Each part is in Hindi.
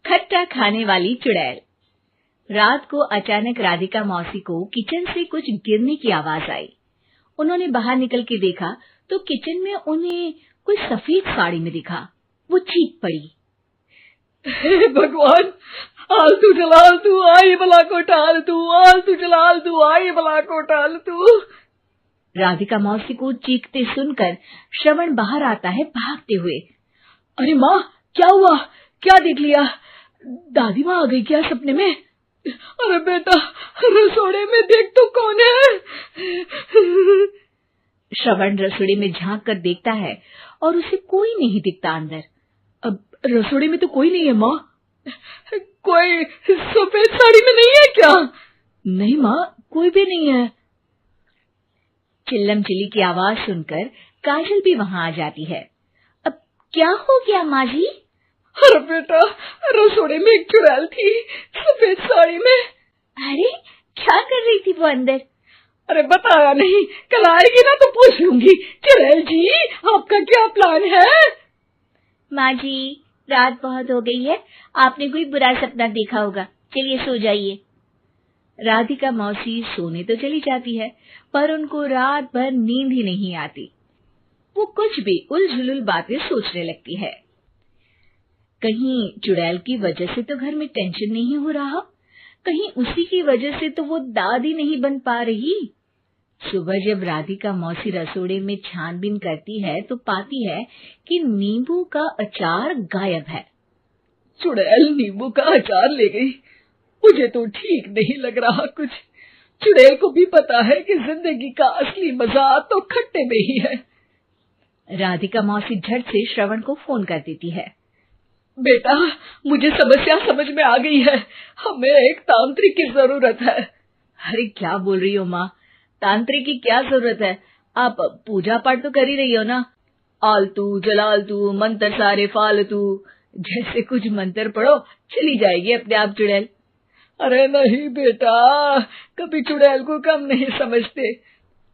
खट्टा खाने वाली चुड़ैल। रात को अचानक राधिका मौसी को किचन से कुछ गिरने की आवाज आई। उन्होंने बाहर निकल के देखा तो किचन में उन्हें कोई सफेद साड़ी में दिखा। वो चीख पड़ी, हे भगवान, आलतू जलाल तू आई भला को टाल तू, आलतू जलाल तू आई भला को टाल तू। राधिका मौसी को चीखते सुनकर श्रवण बाहर आता है भागते हुए। अरे माँ, क्या हुआ? क्या देख लिया? दादी माँ आ गई क्या सपने में? अरे बेटा, रसोड़े में देख तो कौन है? श्रवण रसोड़े में झांक कर देखता है और उसे कोई नहीं दिखता अंदर। अब रसोड़े में तो कोई नहीं है माँ। कोई सफेद साड़ी में नहीं है क्या? नहीं माँ, कोई भी नहीं है। चिल्लम चिल्ली की आवाज सुनकर काजल भी वहां आ जाती है। अब क्या हो गया माँ जी? अरे बेटा, रसोड़े में एक चुड़ैल थी सफेद साड़ी में। अरे क्या कर रही थी वो अंदर? अरे बताया नहीं, कल आएगी ना तो पूछ लूंगी। चुड़ैल जी, आपका क्या प्लान है? माँ जी, रात बहुत हो गई है, आपने कोई बुरा सपना देखा होगा, चलिए सो जाइए। राधिका मौसी सोने तो चली जाती है, पर उनको रात भर नींद ही नहीं आती। वो कुछ भी उलझुल बातें सोचने लगती है। कहीं चुड़ैल की वजह से तो घर में टेंशन नहीं हो रहा, कहीं उसी की वजह से तो वो दादी नहीं बन पा रही। सुबह जब राधिका मौसी रसोड़े में छानबीन करती है तो पाती है कि नींबू का अचार गायब है। चुड़ैल नींबू का अचार ले गई, मुझे तो ठीक नहीं लग रहा कुछ। चुड़ैल को भी पता है कि जिंदगी का असली मजा तो खट्टे में ही है। राधिका मौसी झट से श्रवण को फोन कर देती है। बेटा, मुझे समस्या समझ में आ गई है, हमें एक तांत्रिक की जरूरत है। अरे क्या बोल रही हो माँ, तांत्रिक की क्या जरूरत है? आप पूजा पाठ तो कर ही रही हो ना। आलतू जलालतू मंत्र सारे फालतू जैसे कुछ मंत्र पढ़ो, चली जाएगी अपने आप चुड़ैल। अरे नहीं बेटा, कभी चुड़ैल को कम नहीं समझते।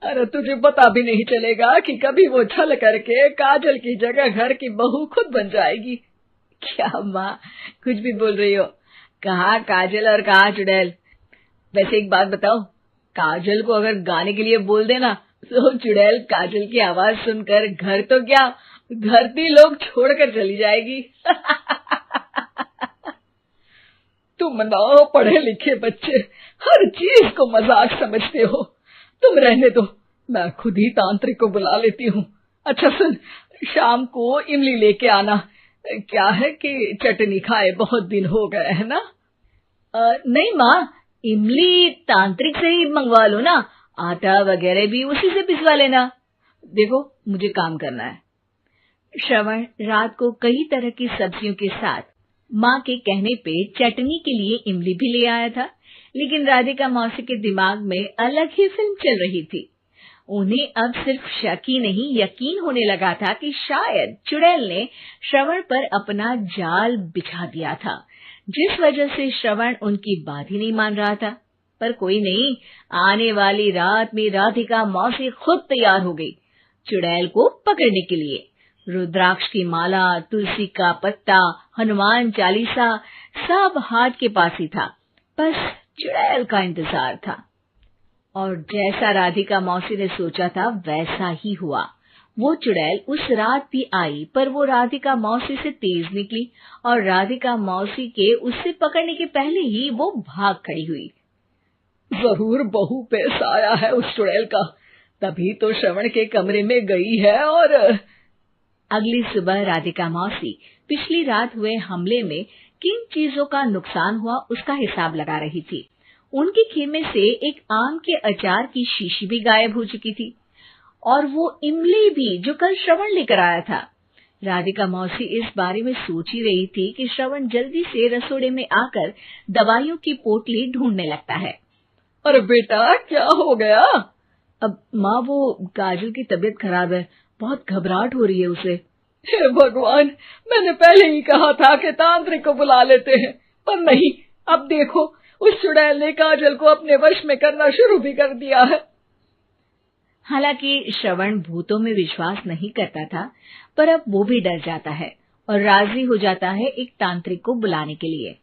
अरे तुझे पता भी नहीं चलेगा कि कभी वो छल करके काजल की जगह घर की बहू खुद बन जाएगी। क्या माँ, कुछ भी बोल रही हो? कहाँ काजल और कहाँ चुड़ैल? वैसे एक बात बताओ, काजल को अगर गाने के लिए बोल देना तो चुड़ैल काजल की आवाज सुनकर घर तो क्या, धरती लोग छोड़कर चली जाएगी। तुम ना पढ़े लिखे बच्चे हर चीज को मजाक समझते हो। तुम रहने दो, मैं खुद ही तांत्रिक को बुला लेती हूँ। अच्छा सुन, शाम को इमली लेके आना। क्या है कि चटनी खाए बहुत दिन हो गए है ना? नहीं माँ, इमली तांत्रिक से ही मंगवा लो ना, आटा वगैरह भी उसी से पिसवा लेना। देखो मुझे काम करना है। श्रवण रात को कई तरह की सब्जियों के साथ माँ के कहने पे चटनी के लिए इमली भी ले आया था, लेकिन राधिका मौसी के दिमाग में अलग ही फिल्म चल रही थी। उन्हें अब सिर्फ शक ही नहीं यकीन होने लगा था कि शायद चुड़ैल ने श्रवण पर अपना जाल बिछा दिया था, जिस वजह से श्रवण उनकी बात ही नहीं मान रहा था। पर कोई नहीं, आने वाली रात में राधिका मौसी खुद तैयार हो गई चुड़ैल को पकड़ने के लिए। रुद्राक्ष की माला, तुलसी का पत्ता, हनुमान चालीसा सब हाथ के पास ही था, बस चुड़ैल का इंतजार था। और जैसा राधिका मौसी ने सोचा था वैसा ही हुआ। वो चुड़ैल उस रात भी आई, पर वो राधिका मौसी से तेज निकली और राधिका मौसी के उससे पकड़ने के पहले ही वो भाग खड़ी हुई। जरूर बहू पे साया है उस चुड़ैल का, तभी तो श्रवण के कमरे में गई है। और अगली सुबह राधिका मौसी पिछली रात हुए हमले में किन चीजों का नुकसान हुआ उसका हिसाब लगा रही थी। उनके खेमे से एक आम के अचार की शीशी भी गायब हो चुकी थी, और वो इमली भी जो कल श्रवण लेकर आया था। राधिका मौसी इस बारे में सोच ही रही थी कि श्रवण जल्दी से रसोड़े में आकर दवाइयों की पोटली ढूंढने लगता है। अरे बेटा, क्या हो गया? अब माँ, वो काजल की तबीयत खराब है, बहुत घबराहट हो रही है उसे। हे भगवान, मैंने पहले ही कहा था कि तांत्रिक को बुला लेते हैं, पर नहीं, अब देखो उस चुड़ैल ने काजल को अपने वश में करना शुरू भी कर दिया है। हालांकि श्रवण भूतों में विश्वास नहीं करता था, पर अब वो भी डर जाता है। और राजी हो जाता है एक तांत्रिक को बुलाने के लिए।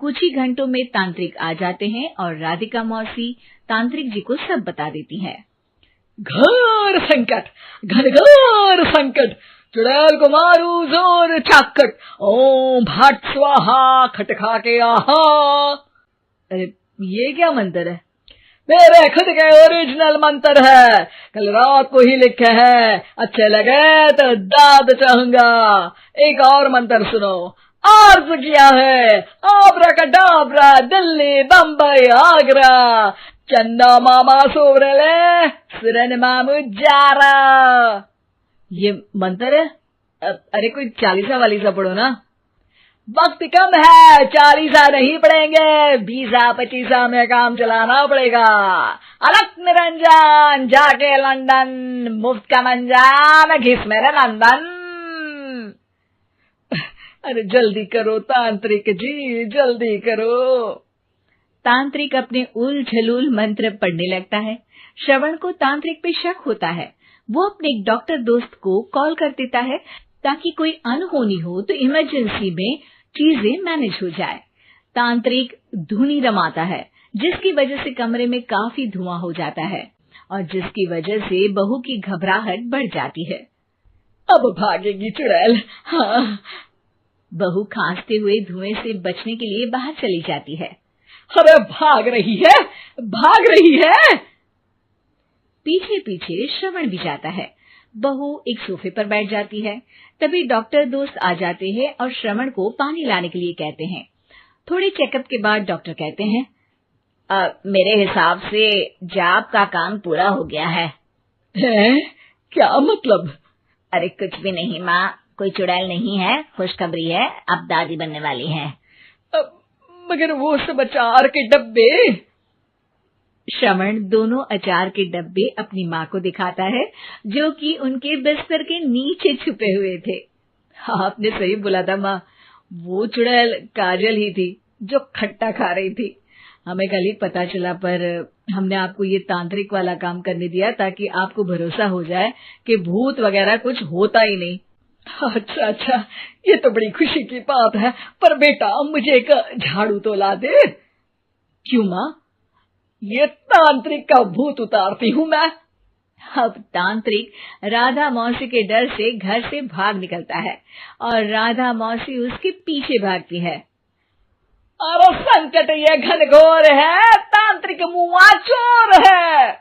कुछ ही घंटों में तांत्रिक आ जाते हैं और राधिका मौसी तांत्रिक जी को सब बता देती है। घोर संकट, घनघोर संकट, चुड़ैल को मारू जोर चाकट, ओम भट स्वाहा खटखा के आहा। अरे ये क्या मंत्र है? मेरे खुद के ओरिजिनल मंत्र है, कल रात को ही लिखे हैं, अच्छे लगे तो दाद चाहूंगा। एक और मंत्र सुनो। अर्ज किया है आब्राकडाब्रा, दिल्ली बम्बई आगरा, चंदा मामा सोवरले सुरन मामू जारा। ये मंत्र है? अरे कोई 40 वालीसा पढ़ो ना। वक्त कम है, 40 नहीं पड़ेंगे, 20-25 में काम चलाना पड़ेगा। अलग निरंजन जाके लंदन, मुफ्त का मंजान घिस मेरे नंदन। अरे जल्दी करो तांत्रिक जी, जल्दी करो। तांत्रिक अपने उल झलूल मंत्र पढ़ने लगता है। श्रवण को तांत्रिक पे शक होता है। वो अपने एक डॉक्टर दोस्त को कॉल कर देता है ताकि कोई अनहोनी हो तो इमरजेंसी में चीजें मैनेज हो जाए। तांत्रिक धुनी रमाता है, जिसकी वजह से कमरे में काफी धुआं हो जाता है और जिसकी वजह से बहू की घबराहट बढ़ जाती है। अब भागेगी चुड़ैल। हाँ। बहू खांसते हुए धुएं से बचने के लिए बाहर चली जाती है। अरे भाग रही है, भाग रही है। पीछे पीछे श्रवण भी जाता है। बहू एक सोफे पर बैठ जाती है। तभी डॉक्टर दोस्त आ जाते हैं और श्रवण को पानी लाने के लिए कहते हैं। थोड़े चेकअप के बाद डॉक्टर कहते हैं, मेरे हिसाब से जाप का काम पूरा हो गया है। क्या मतलब? अरे कुछ भी नहीं माँ, कोई चुड़ैल नहीं है, खुशखबरी है, अब दादी बनने वाली है। मगर वो सब अचार के डब्बे। श्रवण दोनों अचार के डब्बे अपनी माँ को दिखाता है, जो कि उनके बिस्तर के नीचे छुपे हुए थे। आपने सही बोला था माँ, वो चुड़ैल काजल ही थी जो खट्टा खा रही थी। हमें कल ही पता चला, पर हमने आपको ये तांत्रिक वाला काम करने दिया ताकि आपको भरोसा हो जाए कि भूत वगैरह कुछ होता ही नहीं। अच्छा अच्छा, ये तो बड़ी खुशी की बात है, पर बेटा मुझे एक झाड़ू तो ला दे। क्यों माँ? ये तांत्रिक का भूत उतारती हूँ मैं। अब तांत्रिक राधा मौसी के डर से घर से भाग निकलता है और राधा मौसी उसके पीछे भागती है। अरे संकट ये घनघोर है, तांत्रिक मुआ चोर है।